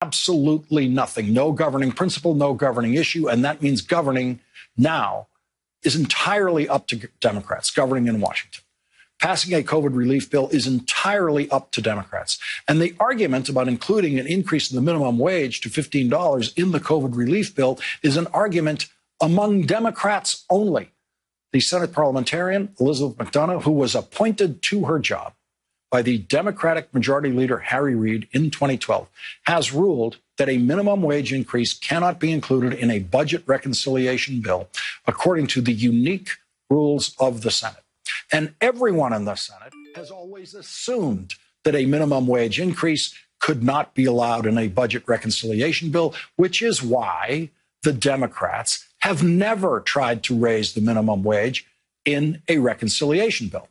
Absolutely nothing. No governing principle, no governing issue. And that means governing now is entirely up to Democrats, governing in Washington. Passing a COVID relief bill is entirely up to Democrats. And the argument about including an increase in the minimum wage to $15 in the COVID relief bill is an argument among Democrats only. The Senate parliamentarian, Elizabeth McDonough, who was appointed to her job by the Democratic Majority Leader Harry Reid in 2012, has ruled that a minimum wage increase cannot be included in a budget reconciliation bill according to the unique rules of the Senate. And everyone in the Senate has always assumed that a minimum wage increase could not be allowed in a budget reconciliation bill, which is why the Democrats have never tried to raise the minimum wage in a reconciliation bill.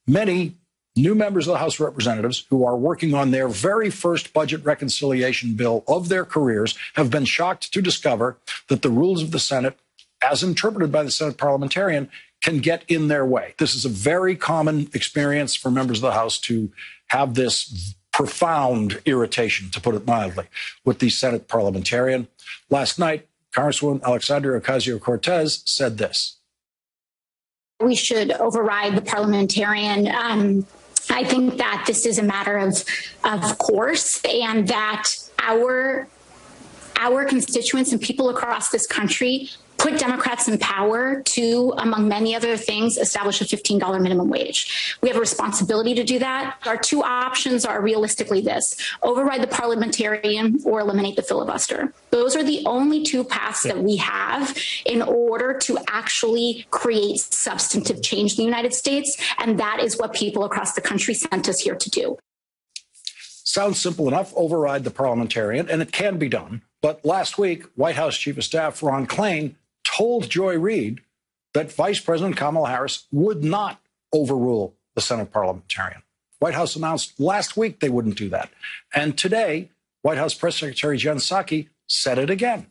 Many new members of the House of Representatives who are working on their very first budget reconciliation bill of their careers have been shocked to discover that the rules of the Senate, as interpreted by the Senate parliamentarian, can get in their way. This is a very common experience for members of the House to have this profound irritation, to put it mildly, with the Senate parliamentarian. Last night, Congresswoman Alexandria Ocasio-Cortez said this. We should override the parliamentarian. I think that this is a matter of course, and that our constituents and people across this country put Democrats in power to, among many other things, establish a $15 minimum wage. We have a responsibility to do that. Our two options are realistically this: override the parliamentarian or eliminate the filibuster. Those are the only two paths that we have in order to actually create substantive change in the United States. And that is what people across the country sent us here to do. Sounds simple enough: override the parliamentarian, and it can be done. But last week, White House Chief of Staff Ron Klain told Joy Reid that Vice President Kamala Harris would not overrule the Senate parliamentarian. White House announced last week they wouldn't do that. And today, White House Press Secretary Jen Psaki said it again.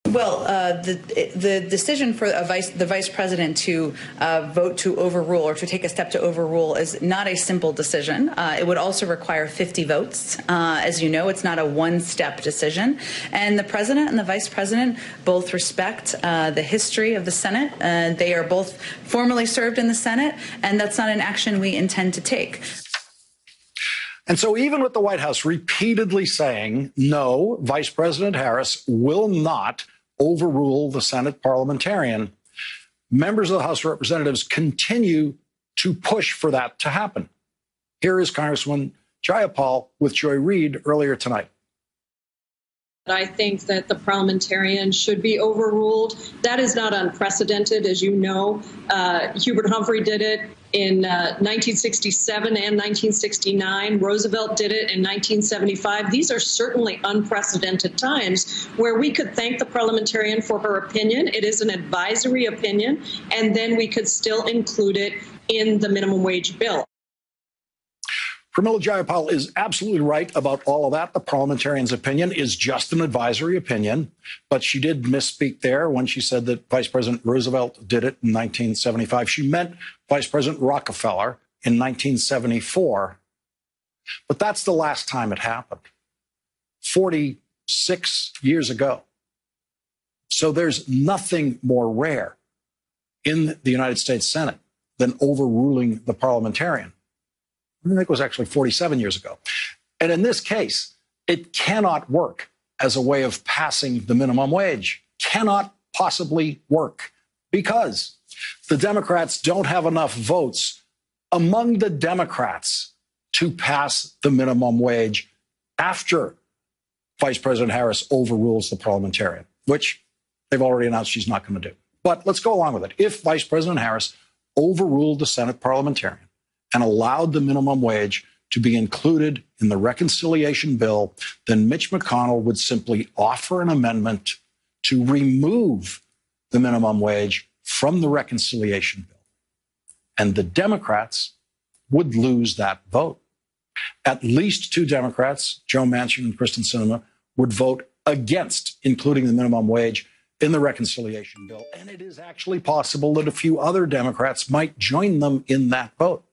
Well, the decision for the vice president to vote to overrule or to take a step to overrule is not a simple decision. It would also require 50 votes. As you know, it's not a one-step decision. And the president and the vice president both respect the history of the Senate. They are both formerly served in the Senate, and that's not an action we intend to take. And so even with the White House repeatedly saying, no, Vice President Harris will not overrule the Senate parliamentarian, members of the House of Representatives continue to push for that to happen. Here is Congresswoman Jayapal with Joy Reid earlier tonight. I think that the parliamentarian should be overruled. That is not unprecedented, as you know. Hubert Humphrey did it in 1967 and 1969. Roosevelt did it in 1975. These are certainly unprecedented times where we could thank the parliamentarian for her opinion. It is an advisory opinion, and then we could still include it in the minimum wage bill. Pramila Jayapal is absolutely right about all of that. The parliamentarian's opinion is just an advisory opinion, but she did misspeak there when she said that Vice President Roosevelt did it in 1975. She meant Vice President Rockefeller in 1974. But that's the last time it happened, 46 years ago. So there's nothing more rare in the United States Senate than overruling the parliamentarian. I think it was actually 47 years ago. And in this case, it cannot work as a way of passing the minimum wage. Cannot possibly work because the Democrats don't have enough votes among the Democrats to pass the minimum wage after Vice President Harris overrules the parliamentarian, which they've already announced she's not going to do. But let's go along with it. If Vice President Harris overruled the Senate parliamentarian and allowed the minimum wage to be included in the reconciliation bill, then Mitch McConnell would simply offer an amendment to remove the minimum wage from the reconciliation bill. And the Democrats would lose that vote. At least two Democrats, Joe Manchin and Kristen Sinema, would vote against including the minimum wage in the reconciliation bill. And it is actually possible that a few other Democrats might join them in that vote.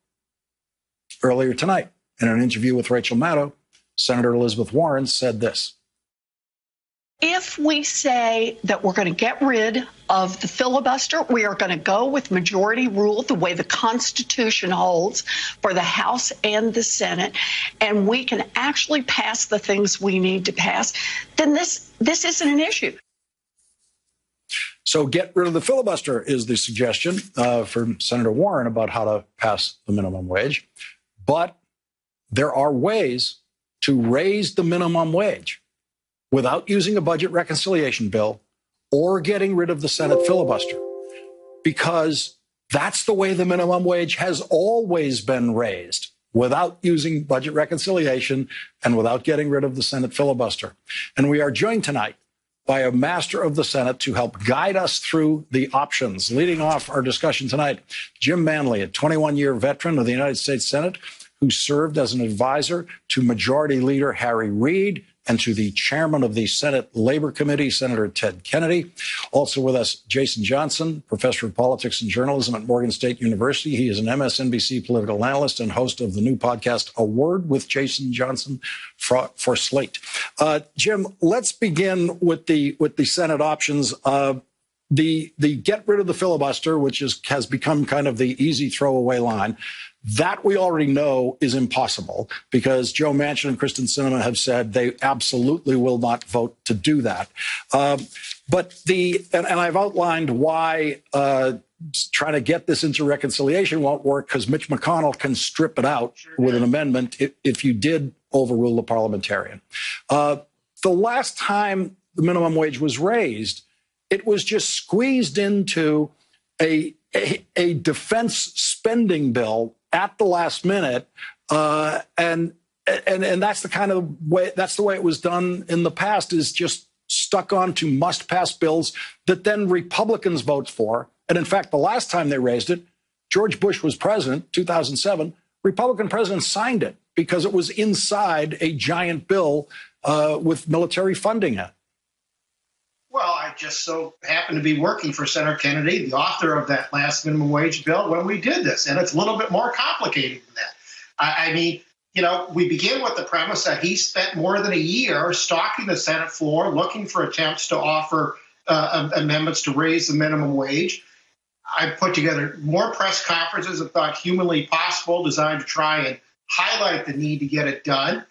Earlier tonight, in an interview with Rachel Maddow, Senator Elizabeth Warren, said this. If we say that we're going to get rid of the filibuster, we are going to go with majority rule the way the Constitution holds for the House and the Senate, and we can actually pass the things we need to pass, then this isn't an issue. So get rid of the filibuster is the suggestion from Senator Warren about how to pass the minimum wage. But there are ways to raise the minimum wage without using a budget reconciliation bill or getting rid of the Senate filibuster, because that's the way the minimum wage has always been raised, without using budget reconciliation and without getting rid of the Senate filibuster. And we are joined tonight by a master of the Senate to help guide us through the options. Leading off our discussion tonight, Jim Manley, a 21-year veteran of the United States Senate who served as an advisor to Majority Leader Harry Reid and to the chairman of the Senate Labor Committee, Senator Ted Kennedy. Also with us, Jason Johnson, professor of politics and journalism at Morgan State University. He is an MSNBC political analyst and host of the new podcast, A Word with Jason Johnson, for Slate. Jim, let's begin with the Senate options. The get rid of the filibuster, which has become kind of the easy throwaway line, that we already know is impossible because Joe Manchin and Kristen Sinema have said they absolutely will not vote to do that. But I've outlined why trying to get this into reconciliation won't work, because Mitch McConnell can strip it out with an amendment if you did overrule the parliamentarian. The last time the minimum wage was raised, it was just squeezed into a defense spending bill at the last minute, and that's the kind of way. That's the way it was done in the past. Is just stuck on to must-pass bills that then Republicans vote for. And in fact, the last time they raised it, George Bush was president, 2007. Republican presidents signed it because it was inside a giant bill with military funding in it. Well, I just so happened to be working for Senator Kennedy, the author of that last minimum wage bill, when we did this. And it's a little bit more complicated than that. I mean, you know, we begin with the premise that he spent more than a year stalking the Senate floor, looking for attempts to offer amendments to raise the minimum wage. I put together more press conferences than thought humanly possible, designed to try and highlight the need to get it done.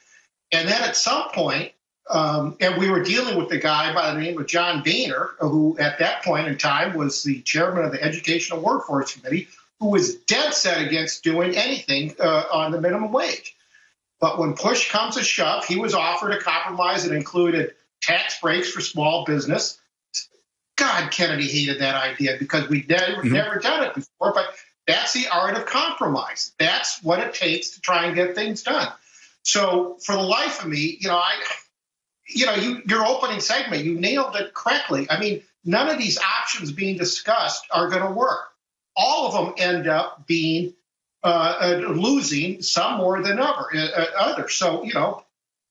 And then at some point, and we were dealing with a guy by the name of John Boehner, who at that point in time was the chairman of the Educational Workforce Committee, who was dead set against doing anything on the minimum wage. But when push comes to shove, he was offered a compromise that included tax breaks for small business. God, Kennedy hated that idea because we'd never done it before. But that's the art of compromise. That's what it takes to try and get things done. So for the life of me, your opening segment, you nailed it correctly. I mean, none of these options being discussed are going to work. All of them end up being losing, some more than others. So,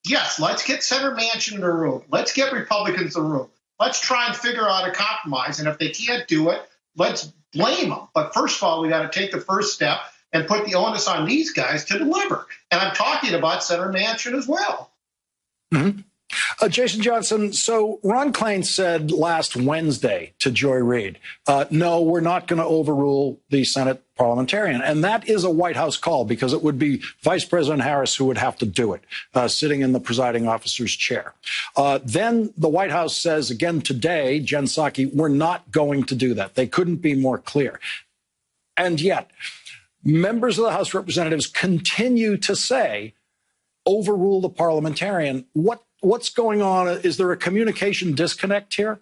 yes, let's get Senator Manchin in the room. Let's get Republicans in the room. Let's try and figure out a compromise. And if they can't do it, let's blame them. But first of all, we got to take the first step and put the onus on these guys to deliver. And I'm talking about Senator Manchin as well. Mm-hmm. Jason Johnson, so Ron Klain said last Wednesday to Joy Reid, no, we're not going to overrule the Senate parliamentarian. And that is a White House call because it would be Vice President Harris who would have to do it, sitting in the presiding officer's chair. Then the White House says again today, Jen Psaki, we're not going to do that. They couldn't be more clear. And yet, members of the House of Representatives continue to say, overrule the parliamentarian. What's going on? Is there a communication disconnect here?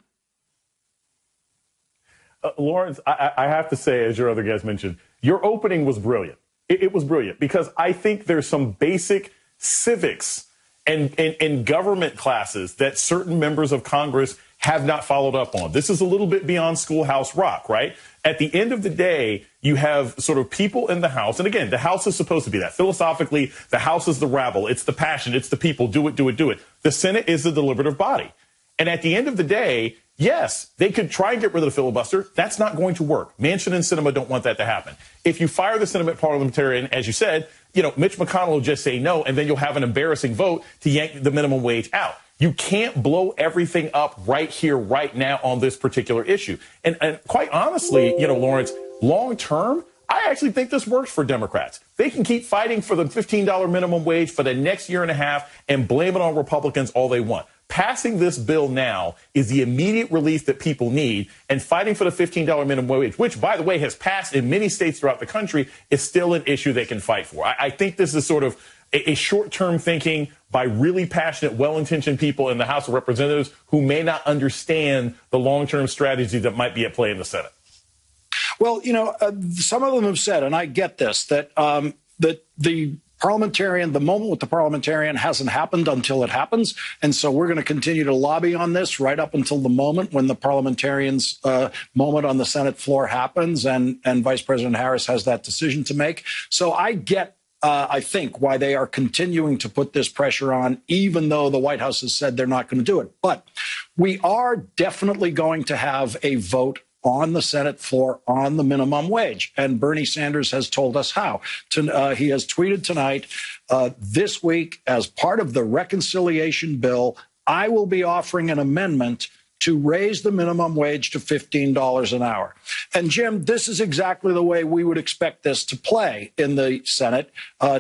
Lawrence, I have to say, as your other guest mentioned, your opening was brilliant. It was brilliant because I think there's some basic civics and government classes that certain members of Congress have not followed up on. This is a little bit beyond schoolhouse rock, right? At the end of the day, you have sort of people in the House. And again, the House is supposed to be that. Philosophically, the House is the rabble. It's the passion. It's the people. Do it, do it, do it. The Senate is the deliberative body. And at the end of the day, yes, they could try and get rid of the filibuster. That's not going to work. Manchin and Sinema don't want that to happen. If you fire the Senate parliamentarian, as you said, Mitch McConnell will just say no, and then you'll have an embarrassing vote to yank the minimum wage out. You can't blow everything up right here, right now on this particular issue. And quite honestly, Lawrence, long term, I actually think this works for Democrats. They can keep fighting for the $15 minimum wage for the next year and a half and blame it on Republicans all they want. Passing this bill now is the immediate relief that people need, and fighting for the $15 minimum wage, which, by the way, has passed in many states throughout the country, is still an issue they can fight for. I think this is sort of a short-term thinking by really passionate, well-intentioned people in the House of Representatives who may not understand the long-term strategy that might be at play in the Senate. Well, some of them have said, and I get this, that that the moment with the parliamentarian hasn't happened until it happens. And so we're going to continue to lobby on this right up until the moment when the parliamentarian's moment on the Senate floor happens and Vice President Harris has that decision to make. So I get, I think, why they are continuing to put this pressure on, even though the White House has said they're not going to do it. But we are definitely going to have a vote on the Senate floor on the minimum wage. And Bernie Sanders has told us how. He has tweeted tonight, this week, as part of the reconciliation bill, I will be offering an amendment to raise the minimum wage to $15 an hour. And Jim, this is exactly the way we would expect this to play in the Senate.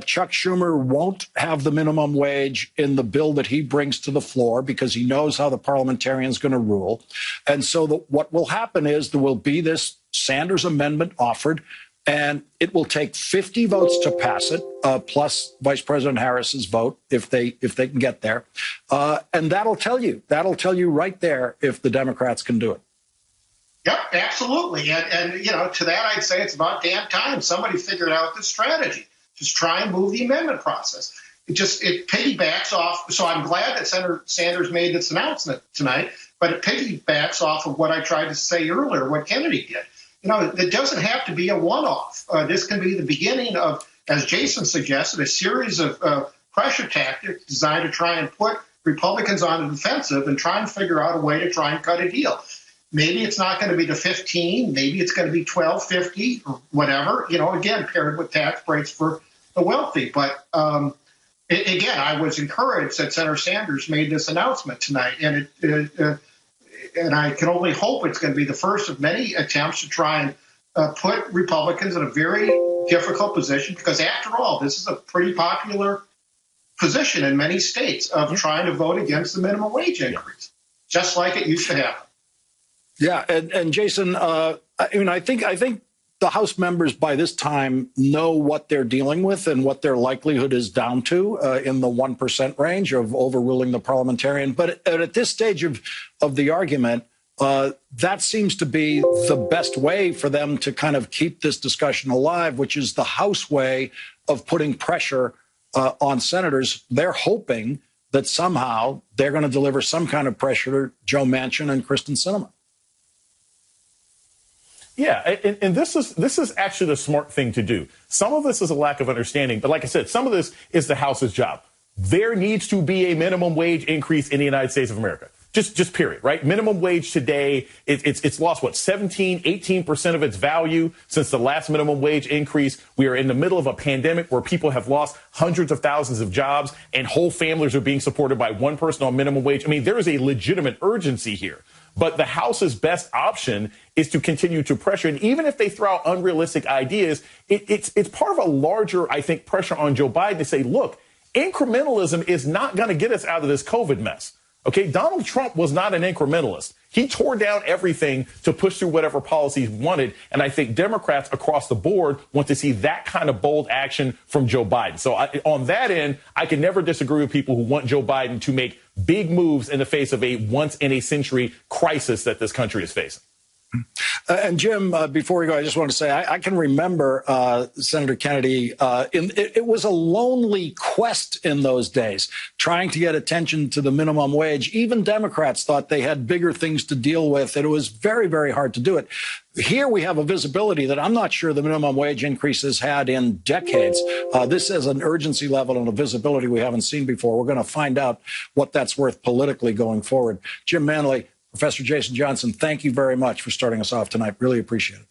Chuck Schumer won't have the minimum wage in the bill that he brings to the floor because he knows how the parliamentarian's going to rule. And so what will happen is there will be this Sanders amendment offered, and it will take 50 votes to pass it, plus Vice President Harris's vote if they can get there. And that'll tell you right there if the Democrats can do it. Yep, absolutely. And to that, I'd say it's about damn time somebody figured out the strategy. Just try and move the amendment process. It piggybacks off. So I'm glad that Senator Sanders made this announcement tonight, but it piggybacks off of what I tried to say earlier, what Kennedy did. It doesn't have to be a one-off. This can be the beginning of, as Jason suggested, a series of pressure tactics designed to try and put Republicans on the defensive and try and figure out a way to try and cut a deal. Maybe it's not going to be the 15, maybe it's going to be $12.50 or whatever, again, paired with tax breaks for the wealthy. But again, I was encouraged that Senator Sanders made this announcement tonight, and and I can only hope it's going to be the first of many attempts to try and put Republicans in a very difficult position, because after all, this is a pretty popular position in many states of trying to vote against the minimum wage increase, just like it used to happen. Yeah, and Jason, I think the House members by this time know what they're dealing with and what their likelihood is down to in the 1% range of overruling the parliamentarian. But at this stage of the argument, that seems to be the best way for them to kind of keep this discussion alive, which is the House way of putting pressure on senators. They're hoping that somehow they're going to deliver some kind of pressure to Joe Manchin and Kristen Sinema. Yeah, and this is actually the smart thing to do. Some of this is a lack of understanding, but like I said, some of this is the House's job. There needs to be a minimum wage increase in the United States of America. Just period, right? Minimum wage today, it's lost, 18% of its value since the last minimum wage increase. We are in the middle of a pandemic where people have lost hundreds of thousands of jobs and whole families are being supported by one person on minimum wage. I mean, there is a legitimate urgency here. But the House's best option is to continue to pressure. And even if they throw out unrealistic ideas, it's part of a larger, I think, pressure on Joe Biden to say, look, incrementalism is not going to get us out of this COVID mess. OK, Donald Trump was not an incrementalist. He tore down everything to push through whatever policies he wanted. And I think Democrats across the board want to see that kind of bold action from Joe Biden. So on that end, I can never disagree with people who want Joe Biden to make big moves in the face of a once in a century crisis that this country is facing. And Jim, before we go, I just want to say I can remember Senator Kennedy. It was a lonely quest in those days, trying to get attention to the minimum wage. Even Democrats thought they had bigger things to deal with, and it was very, very hard to do it. Here we have a visibility that I'm not sure the minimum wage increase has had in decades. This is an urgency level and a visibility we haven't seen before. We're going to find out what that's worth politically going forward. Jim Manley, Professor Jason Johnson, thank you very much for starting us off tonight. Really appreciate it.